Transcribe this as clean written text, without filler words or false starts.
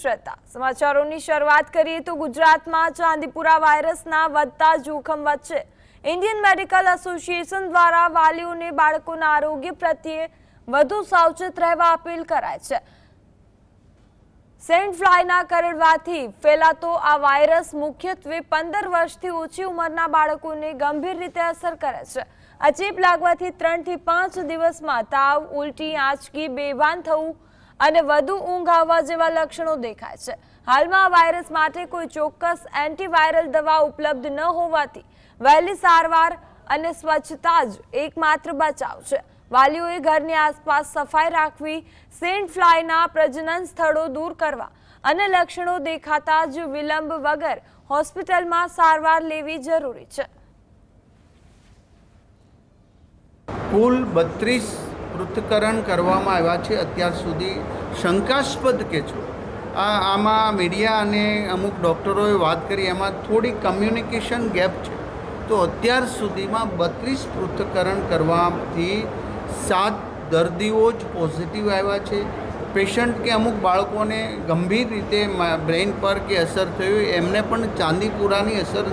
શ્રદ્ધા। સમાચારોની શરૂઆત કરીએ તો ગુજરાતમાં ચાંદીપુરા વાયરસના વધતા જોખમ વચ્ચે ઇન્ડિયન મેડિકલ એસોસિએશન દ્વારા વાલીઓને બાળકોના આરોગ્ય પ્રત્યે વધુ સાવચેત રહેવા અપીલ કરાઈ છે। સેન્ટ ફ્લાયના કરડવાથી ફેલાતો આ વાયરસ મુખ્યત્વે 15 વર્ષથી ઓછી ઉંમરના બાળકોને ગંભીર રીતે અસર કરે છે। આ ચેપ લાગવાથી 3 થી 5 દિવસમાં તાવ, ઉલટી, આંચકી, બેભાન થવું અને વધુ ઊંઘ આવવા જેવા લક્ષણો દેખાય છે। હાલમાં આ વાયરસ માટે કોઈ ચોક્કસ એન્ટીવાયરલ દવા ઉપલબ્ધ ન હોવાથી વહેલી સારવાર અને સ્વચ્છતા જ એકમાત્ર બચાવ છે। વાલીઓએ ઘરની આસપાસ સફાઈ રાખવી, સેન્ટ ફ્લાયના પ્રજનન સ્થળો દૂર કરવા અને લક્ષણો દેખાતા જ વિલંબ વગર હોસ્પિટલમાં સારવાર લેવી જરૂરી છે। કુલ 32 પૃથ્થકરણ કરવામાં આવ્યા છે અત્યાર સુધી। શંકાસ્પદ કેસો આમાં મીડિયા અને અમુક ડૉક્ટરોએ વાત કરી, એમાં થોડી કમ્યુનિકેશન ગેપ છે। તો અત્યાર સુધીમાં 32 પૃથ્થકરણ કરવાથી 7 દર્દીઓ જ પોઝિટિવ આવ્યા છે। પેશન્ટ કે અમુક બાળકોને ગંભીર રીતે બ્રેઇન પર કે અસર થયું, એમને પણ ચાંદીપુરાની અસર